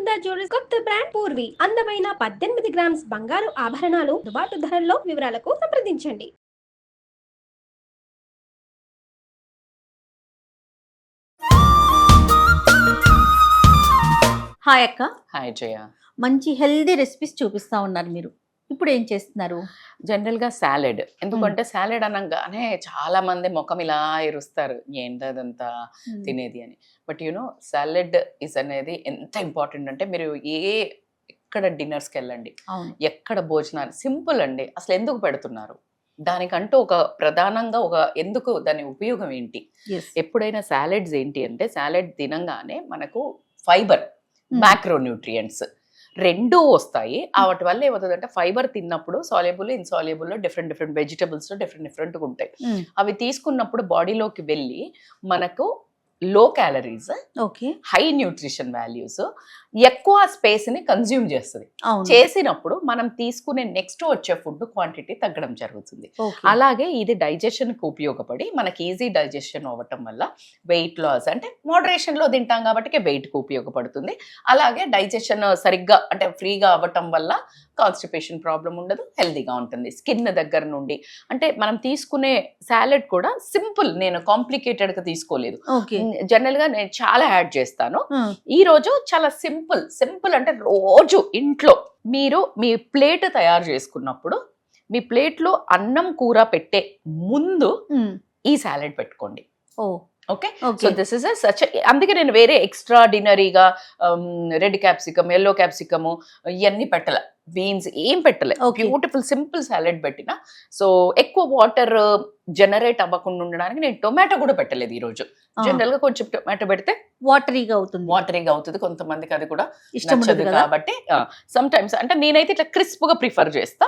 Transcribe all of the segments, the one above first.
Sunitha jewellers కొత్త brand Purvi అందమైన 18 grams బంగారు ఆభరణాలు దుబాటు ధరల్లో వివరాలకు సంప్రదించండి. హాయ్ అక్క. హాయ్ జయ. మంచి హెల్దీ రెసిపీస్ చూపిస్తా ఉన్నారు మీరు. ఇప్పుడు ఏం చేస్తున్నారు? జనరల్గా సాలెడ్, ఎందుకంటే సాలెడ్ అనగానే చాలా మంది ముఖం ఇలా ఇరుస్తారు, ఏంటదంతా తినేది అని. బట్ యూనో సాలెడ్ ఇస్ అనేది ఎంత ఇంపార్టెంట్ అంటే, మీరు ఎక్కడ డిన్నర్స్కి వెళ్ళండి, ఎక్కడ భోజనాలు, సింపుల్ అండి. అసలు ఎందుకు పెడుతున్నారు దానికంటూ ఒక ప్రధానంగా ఒక ఎందుకు దాని ఉపయోగం ఏంటి? ఎప్పుడైనా సాలెడ్స్ ఏంటి అంటే, సాలెడ్ తినంగానే మనకు ఫైబర్, మ్యాక్రోన్యూట్రియంట్స్ రెండూ వస్తాయి. వాటి వల్ల ఏమవుతుందంటే, ఫైబర్ తిన్నప్పుడు సాల్యుబుల్, ఇన్సాల్యుబుల్ డిఫరెంట్ వెజిటబుల్స్ డిఫరెంట్గా ఉంటాయి. అవి తీసుకున్నప్పుడు బాడీలోకి వెళ్ళి మనకు లో క్యాలరీస్, హై న్యూట్రిషన్ వాల్యూస్, ఎక్కువ స్పేస్ ని కన్జ్యూమ్ చేస్తుంది. చేసినప్పుడు మనం తీసుకునే నెక్స్ట్ వచ్చే ఫుడ్ క్వాంటిటీ తగ్గడం జరుగుతుంది. అలాగే ఇది డైజెషన్ కు ఉపయోగపడి మనకి ఈజీ డైజెషన్ అవ్వటం వల్ల వెయిట్ లాస్, అంటే మోడరేషన్ లో తింటాం కాబట్టి వెయిట్ కు ఉపయోగపడుతుంది. అలాగే డైజెషన్ సరిగ్గా అంటే ఫ్రీగా అవ్వటం వల్ల కాన్స్టిపేషన్ ప్రాబ్లం ఉండదు, హెల్దీగా ఉంటుంది. స్కిన్ దగ్గర నుండి అంటే మనం తీసుకునే సాలెడ్ కూడా సింపుల్, నేను కాంప్లికేటెడ్ గా తీసుకోలేదు. జనరల్ గా నేను చాలా యాడ్ చేస్తాను. ఈ రోజు చాలా సింపుల్ అంటే, రోజు ఇంట్లో మీరు మీ ప్లేట్ తయారు చేసుకున్నప్పుడు మీ ప్లేట్ లో అన్నం కూర పెట్టే ముందు ఈ సాలెడ్ పెట్టుకోండి. Okay, so this is such. అందుకే నేను వేరే ఎక్స్ట్రాడినరీగా రెడ్ క్యాప్సికమ్, ఎల్లో క్యాప్సికమ్ ఇవన్నీ పెట్టలే, బీన్స్ ఏం పెట్టలే, బ్యూటిఫుల్ సింపుల్ సాలెడ్ పెట్టిన. సో ఎక్కువ వాటర్ జనరేట్ అవ్వకుండా ఉండడానికి నేను టొమాటో కూడా పెట్టలేదు ఈ రోజు. జనరల్ గా కొంచెం టొమాటో పెడితే వాటరీగా అవుతుంది, కొంతమందికి అది కూడా నచ్చదు. కాబట్టి సమ్ టైమ్స్ అంటే నేనైతే ఇట్లా క్రిస్ప్ గా ప్రిఫర్ చేస్తా,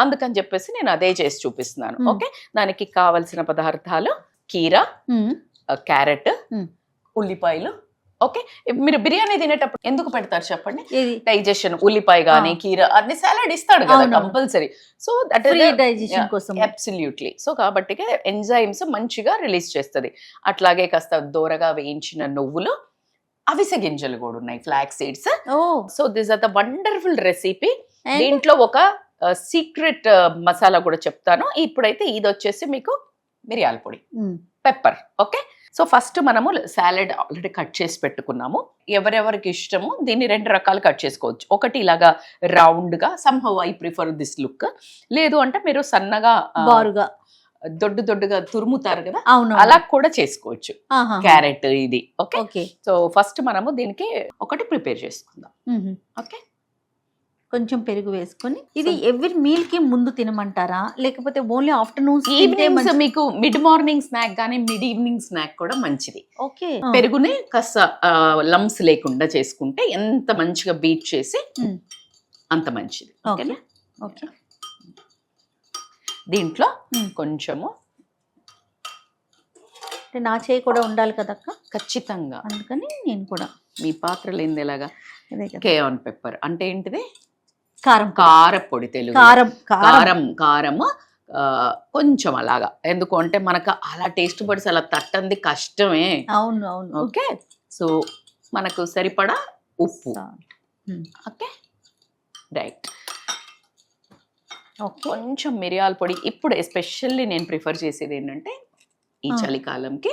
అందుకని చెప్పేసి నేను అదే చేసి చూపిస్తున్నాను. ఓకే, దానికి కావలసిన పదార్థాలు కీరా, క్యారెట్, ఉల్లిపాయలు. ఓకే, మీరు బిర్యానీ తినేటప్పుడు ఎందుకు పెడతారు చెప్పండి? డైజెషన్, ఉల్లిపాయ గానీ కీర అన్ని సాలడ్ ఇస్తాడు కదా compulsory. So that is digestion కోసం అబ్సల్యూట్లీ. సో కాబట్టి ఎంజైమ్స్ మంచిగా రిలీజ్ చేస్తుంది. అట్లాగే కాస్త దూరగా వేయించిన నువ్వులు, అవిసె గింజలు కూడా ఉన్నాయి, flax seeds. So this are the wonderful recipe. దీంట్లో ఒక సీక్రెట్ మసాలా కూడా చెప్తాను. ఇప్పుడైతే ఇది వచ్చేసి మీకు మిరియాల పొడి, పెప్పర్. ఓకే, సో ఫస్ట్ మనము సాలెడ్ ఆల్రెడీ కట్ చేసి పెట్టుకున్నాము. ఎవరెవరికి ఇష్టమో దీన్ని 2 రకాలు కట్ చేసుకోవచ్చు. ఒకటి ఇలాగా రౌండ్ గా, somehow I prefer this look. లేదు అంటే మీరు సన్నగా బారుగా దొడ్డుగా తురుముతారు కదా, అలా కూడా చేసుకోవచ్చు. క్యారెట్ ఇది. ఓకే, సో ఫస్ట్ మనము దీనికి ఒకటి ప్రిపేర్ చేసుకుందాం. ఓకే, కొంచెం పెరుగు వేసుకొని. ఇది ఎవ్రీ మీల్ కి ముందు తినమంటారా, లేకపోతే ఓన్లీ ఆఫ్టర్నూన్, ఈవినింగ్స్? మీకు మిడ్ మార్నింగ్ స్నాక్ గానీ మిడ్ ఈవినింగ్ స్నాక్ కూడా మంచిది. ఓకే, పెరుగుని కాస్త లంప్స్ లేకుండా చేసుకుంటే ఎంత మంచిగా బీట్ చేసి అంత మంచిది. ఓకేనా? ఓకే, దీంట్లో కొంచెము నా చేయి కూడా ఉండాలి కదక్క, ఖచ్చితంగా. అందుకని నేను కూడా మీ పాత్ర లేనిది ఎలాగా. కేఆన్ పెప్పర్ అంటే ఏంటిది? కారపొడి. తెలుగు కారము కొంచెం అలాగా. ఎందుకు అంటే మనకు అలా టేస్ట్ బడ్స్ అలా తట్టంది కష్టమే. అవును. ఓకే, సో మనకు సరిపడా ఉప్పు. Okay, right. కొంచెం మిరియాల పొడి. ఇప్పుడు ఎస్పెషల్లీ నేను ప్రిఫర్ చేసేది ఏంటంటే, ఈ చలికాలంకి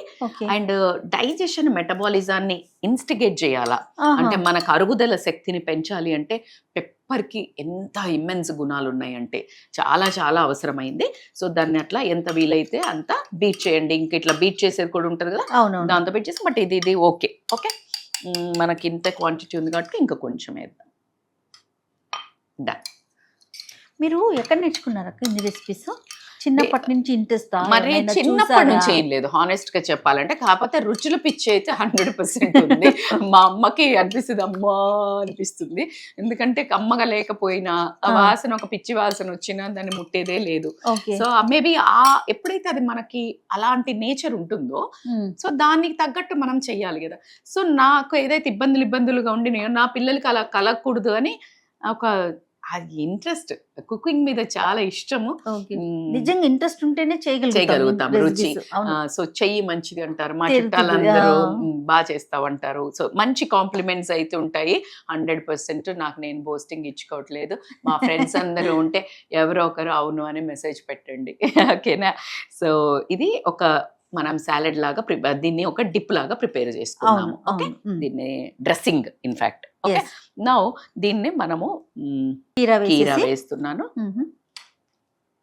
అండ్ డైజెషన్, మెటబాలిజాన్ని ఇన్స్టిగేట్ చేయాలా అంటే, మనకు అరుగుదల శక్తిని పెంచాలి అంటే పెప్పర్ కి ఎంత ఇమ్మెన్స్ గుణాలు ఉన్నాయంటే చాలా చాలా అవసరమైంది. సో దాన్ని అట్లా ఎంత వీలైతే అంత బీట్ చేయండి. ఇంక ఇట్లా బీట్ చేసేది కూడా ఉంటుంది కదా, దాంతో బీట్ చేసి. బట్ ఇది ఓకే మనకి ఇంత క్వాంటిటీ ఉంది కాబట్టి ఇంకా కొంచెం వేద్దాం. డన్. మీరు ఎక్కడ నేర్చుకున్నారు అక్క ఇన్ని రెసిపీస్? చిన్నప్పటి నుంచి ఇంట్రెస్ట్? మరి చిన్నప్పటి నుంచి ఏం లేదు, హానెస్ట్ గా చెప్పాలంటే. కాకపోతే రుచుల పిచ్చి అయితే 100% ఉంది. మా అమ్మకి అనిపిస్తుంది, అమ్మా అనిపిస్తుంది. ఎందుకంటే అమ్మగా లేకపోయినా ఆ వాసన, ఒక పిచ్చి వాసన వచ్చినా దాన్ని ముట్టేదే లేదు. సో మేబీ ఎప్పుడైతే అది మనకి అలాంటి నేచర్ ఉంటుందో, సో దానికి తగ్గట్టు మనం చెయ్యాలి కదా. సో నాకు ఏదైతే ఇబ్బందులుగా ఉండినాయో, నా పిల్లలకి అలా కలగకూడదు అని ఒక అది ఇంట్రెస్ట్, కుకింగ్ మీద చాలా ఇష్టము. ఓకే. మ్మ్. నిజంగా ఇంట్రెస్ట్ ఉంటేనే చేయగలుగుతాం, రుచి. recipes. అవును. సో చెయ్యి మంచిది అంటారు మా తెలుస్తుంది. చుట్టాలందరూ, ఆ. బాగా చేస్తావంటారు. సో మంచి కాంప్లిమెంట్స్ అయితే ఉంటాయి. 100% నాకు నేను బోస్టింగ్ ఇచ్చుకోవట్లేదు. మా ఫ్రెండ్స్ అందరూ ఉంటే ఎవరో ఒకరు అవును అని మెసేజ్ పెట్టండి. ఓకేనా? సో ఇది ఒక మనం సాలెడ్ లాగా దీన్ని ఒక డిప్ లాగా ప్రిపేర్ చేసుకున్నాము. అవును, ఓకే, అవును. మ్మ్. దీన్ని dressing in fact. Okay, Yes. Now దీన్ని మనము కీరా కీరా వేసేసి. వేస్తున్నాను, మ్మ్.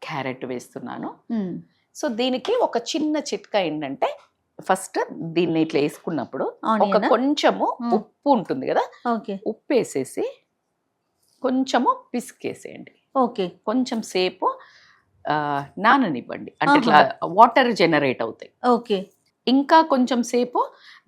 క్యారెట్ వేస్తున్నాను. మ్మ్. సో దీనికి ఒక చిన్న చిట్కా ఏంటంటే, ఫస్ట్ దీన్ని ఇట్లా వేసుకున్నప్పుడు ఒక Onion ఆ? కొంచెము మ్మ్. ఉప్పు ఉంటుంది కదా, ఓకే. ఉప్పు వేసేసి కొంచెము పిసికేసేయండి. ఓకే. కొంచెం సేపు నాననివ్వండి, అంటే ఆహా. ఇట్లా వాటర్ జనరేట్ అవుతాయి. ఓకే. ఇంకా కొంచెం సేపు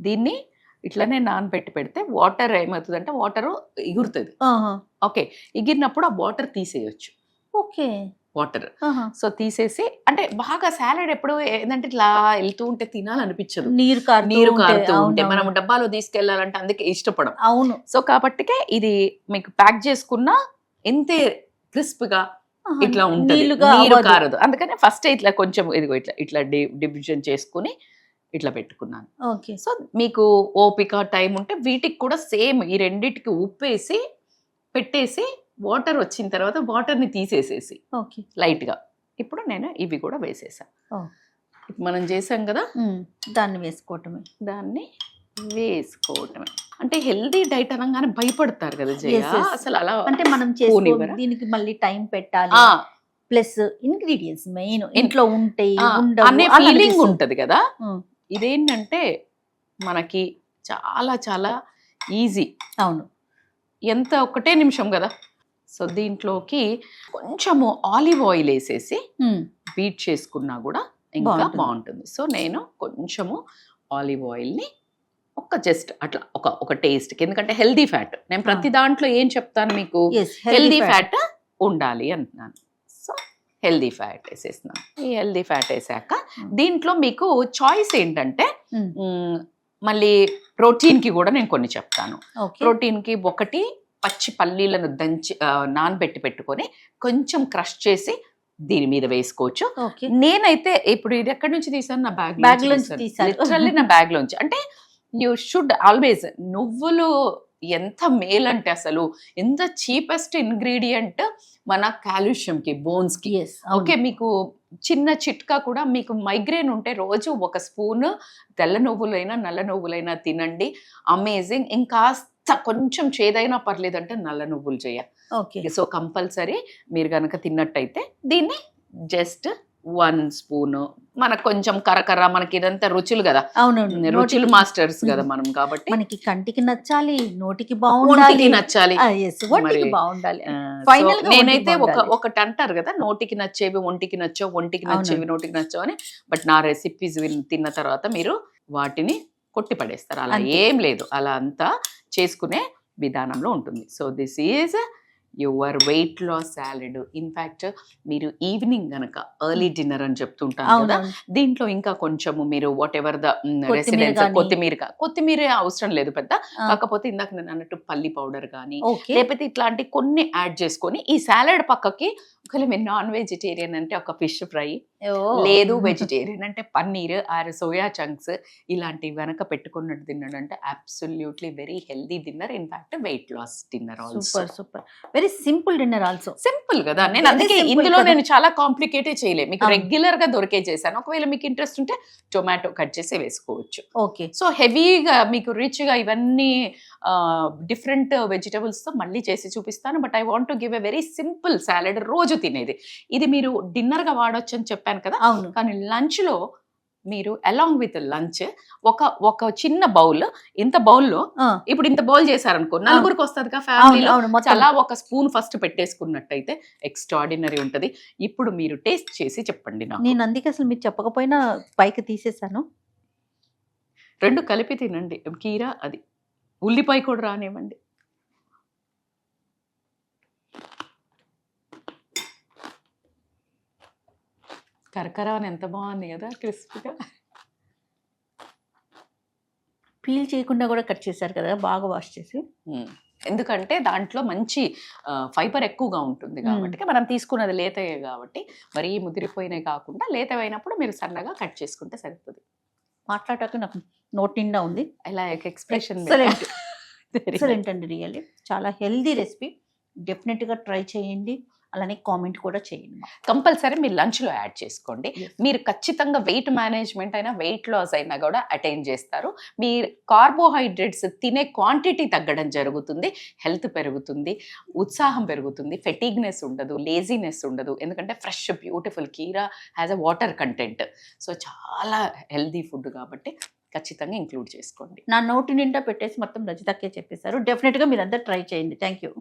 దీన్ని ఇట్లనే నానబెట్టి పెడితే వాటర్ ఏమవుతుందంటే వాటర్ ఎగురుతుంది. ఆహా. ఓకే, ఎగిరినప్పుడు ఆ వాటర్ తీసేయచ్చు, ఓకే. వాటర్. ఆహా. సో తీసేసి, అంటే బాగా సాలడ్ ఎప్పుడు ఏంటంటే ఇట్లా వెళ్తూ ఉంటే తినాలనిపించదు, నీరు నీరు ఉంటే, కారుతూ ఉంటే అవును, మనం అవును. డబ్బాలో తీసుకెళ్లాలంటే అందుకే ఇష్టపడం. అవును. సో కాబట్టికే ఇది మీకు ప్యాక్ చేసుకున్న ఇంతే క్రిస్ప్ గా ఆహా. ఇట్లా ఉంటుంది, నీళ్ళుగా నీరు అవ్వదు. కారదు. అందుకనే ఫస్ట్ ఇట్లా కొంచెం ఇదిగో ఇట్లా ఇట్లా డివిజన్ చేసుకుని ఇట్లా పెట్టుకున్నాను. ఓకే. సో మీకు ఓపిక టైం ఉంటే వీటికి కూడా సేమ్ ఈ రెండిటికి ఉప్పేసి పెట్టేసి వాటర్ వచ్చిన తర్వాత వాటర్ని తీసేసేసి ఓకే. లైట్గా ఇప్పుడు నేను ఇవి కూడా వేసేసాను. ఓ. ఇప్పుడు మనం చేసాం కదా, మ్మ్. దాన్ని వేసుకోవటమే. దాన్ని వేసుకోవటమే. అంటే హెల్దీ డైట్ అనగానే భయపడతారు కదా జయ, Yes, yes. అసలు అలా అంటే మనం చేసుకో పోనివ్వరా? దీనికి మళ్ళీ టైం పెట్టాలి, ఆ, ప్లస్ ఇంగ్రీడియంట్స్ మెయిన్ ఇంట్లో ఉంటాయి, ఆ, ఉండవు అనే అని ఫీలింగ్ అనిపిస్తుంది. ఉంటది కదా. మ్మ్. ఇదేంటంటే మనకి చాలా చాలా ఈజీ, అవును. ఎంత ఒకటే నిమిషం కదా. సో దీంట్లోకి కొంచెము ఆలివ్ ఆయిల్ వేసేసి మ్మ్. బీట్ చేసుకున్నా కూడా ఇంకా బాగుంటుంది. బాగుంటుంది. సో నేను కొంచెము ఆలివ్ ఆయిల్ని ఒక జస్ట్ అట్లా ఒక టేస్ట్కి, ఎందుకంటే హెల్దీ ఫ్యాట్, నేను ప్రతి దాంట్లో ఏం చెప్తాను మీకు, Yes, హెల్దీ ఫ్యాట్ ఉండాలి అంటున్నాను. సో హెల్దీ ఫ్యాట్ వేసేస్తున్నాను. ఈ హెల్దీ ఫ్యాట్ వేసాక దీంట్లో మీకు చాయిస్ ఏంటంటే మ్మ్. మళ్ళీ ప్రోటీన్కి కూడా నేను కొన్ని చెప్తాను. ఓకే. ప్రోటీన్కి ఒకటి పచ్చి పల్లీలను దంచి నానబెట్టి పెట్టుకొని కొంచెం క్రష్ చేసి దీని మీద వేసుకోవచ్చు. ఓకే. నేనైతే ఇప్పుడు ఇది ఎక్కడి నుంచి తీసాను, నా Bag బ్యాగ్ లోంచి తీశారు. లిటరల్లీ నా బ్యాగ్ లోంచి. అంటే యూ షుడ్ ఆల్వేస్, నువ్వులు ఎంత మేలంటే అసలు ఎంత చీపెస్ట్ ఇంగ్రీడియంట్ మన కాల్షియంకి, బోన్స్కి. Yes, ఓకే, మీకు చిన్న చిట్కా కూడా, మీకు మైగ్రేన్ ఉంటే రోజు ఒక స్పూన్ తెల్ల నువ్వులైనా నల్ల నువ్వులైనా తినండి, అమేజింగ్. ఇంకాస్త కొంచెం చేదైనా పర్లేదంటే నల్ల నువ్వులు చేయ. ఓకే. సో కంపల్సరీ మీరు కనుక తిన్నట్టయితే దీన్ని జస్ట్ 1 స్పూన్, మనకు కొంచెం కరకర, మనకి ఇదంతా రుచులు కదా, అవునవును. రుచులు నోటికి- మాస్టర్స్ కదా మనం, కాబట్టి మనకి కంటికి నచ్చాలి, నోటికి ఒంటికి బాగుండాలి. నచ్చాలి. Yes, ఒంటికి మరి, బాగుండాలి. ఆ, Final సో గా నేనైతే ఒంటికి బాగుండాలి. ఒకటి అంటారు కదా, నోటికి నచ్చేవి ఒంటికి నచ్చవు, ఒంటికి అవును. నచ్చేవి నోటికి నచ్చవు అని. బట్ నా రెసిపీస్ తిన్న తర్వాత మీరు వాటిని కొట్టి పడేస్తారు. అలా అంతే. ఏం లేదు, అలా అంతా చేసుకునే విధానంలో ఉంటుంది. So this is your weight loss salad. In fact మీరు ఈవినింగ్ గనక ఎర్లీ డిన్నర్ అని చెప్తుంటాను కదా, అవునవును. దీంట్లో ఇంకా కొంచెము మీరు వాట్ ఎవర్ ద కొత్తిమీర రెసిడెన్స్, గానీ. కొత్తిమీర అవసరం లేదు పెద్ద, ఆ. కాకపోతే ఇందాక నేను అన్నట్టు పల్లి పౌడర్ కానీ ఓకే. లేకపోతే ఇట్లాంటి కొన్ని యాడ్ చేసుకొని ఈ సాలడ్ పక్కకి, ఒకవేళ మీరు నాన్ వెజిటేరియన్ అంటే ఒక ఫిష్ ఫ్రై, ఓ. లేదు వెజిటేరియన్ అంటే పన్నీర్ ఆర్ సోయా చంక్స్ ఇలాంటివి గనక పెట్టుకున్నట్టు తిన్నాడు అంటే absolutely very healthy dinner, in fact weight loss dinner also. Super super. Very simple dinner also. Simple కదా, నేను Very అందుకే simple ఇందులో కదా. నేను చాలా కాంప్లికేటెడ్ చేయలేదు, మీకు అవును. రెగ్యులర్ గా దొరికే చేశాను. ఒకవేళ మీకు ఇంట్రెస్ట్ ఉంటే టొమాటో కట్ చేసి వేసుకోవచ్చు. ఓకే. సో హెవీగా మీకు రిచ్గా ఇవన్నీ డిఫరెంట్ వెజిటబుల్స్తో మళ్ళీ చేసి చూపిస్తాను. But I want to give a very simple salad, రోజు తినేది. ఇది మీరు డిన్నర్గా వాడొచ్చు అని చెప్పాను కదా, అవును. కానీ లంచ్లో మీరు అలాంగ్ విత్ లంచ్ ఒక చిన్న బౌల్, ఇంత బౌల్లో ఆ, ఇప్పుడు ఇంత బౌల్ చేశారనుకో, నలుగురికి వస్తుంది కదా అవును ఫ్యామిలీలో, అవును మొత్తం. అలా ఒక స్పూన్ ఫస్ట్ పెట్టేసుకున్నట్టయితే ఎక్స్ట్రాడినరీ ఉంటుంది. ఇప్పుడు మీరు టేస్ట్ చేసి చెప్పండి నాకు. నేను అందుకే అసలు మీరు చెప్పకపోయినా పైకి తీసేసాను. రెండు కలిపి తినండి, కీరా అది, ఉల్లిపాయ కూడా రానివ్వండి. కరకర అని ఎంత బాగుంది కదా, క్రిస్పీగా. పీల్ చేయకుండా కూడా కట్ చేశారు కదా, బాగా వాష్ చేసి. ఎందుకంటే దాంట్లో మంచి ఫైబర్ ఎక్కువగా ఉంటుంది కాబట్టి మనం తీసుకున్నది లేతయే కాబట్టి మరీ ముదిరిపోయినాయి కాకుండా లేతవైనప్పుడు మీరు సన్నగా కట్ చేసుకుంటే సరిపోతుంది. మాట్లాడాక నాకు నోట్ నిండా ఉంది. ఇలా ఎక్స్ప్రెషన్ ఎక్సలెంట్ అండి, రియల్లీ చాలా హెల్దీ రెసిపీ. డెఫినెట్గా ట్రై చేయండి, అలానే కామెంట్ కూడా చేయండి. కంపల్సరీ మీరు లంచ్లో యాడ్ చేసుకోండి. Yes. మీరు ఖచ్చితంగా వెయిట్ మేనేజ్మెంట్ అయినా వెయిట్ లాస్ అయినా కూడా అటైన్ చేస్తారు. మీ కార్బోహైడ్రేట్స్ తినే క్వాంటిటీ తగ్గడం జరుగుతుంది, హెల్త్ పెరుగుతుంది, ఉత్సాహం పెరుగుతుంది, ఫెటీగ్నెస్ ఉండదు, లేజీనెస్ ఉండదు. ఎందుకంటే ఫ్రెష్ బ్యూటిఫుల్ కీరా has a water content. So చాలా హెల్దీ ఫుడ్ కాబట్టి ఖచ్చితంగా ఇంక్లూడ్ చేసుకోండి. నా నోటి నిండా పెట్టేసి మొత్తం రజితకే చెప్పేశారు. డెఫినెట్గా మీరు అందరు ట్రై చేయండి. Thank you.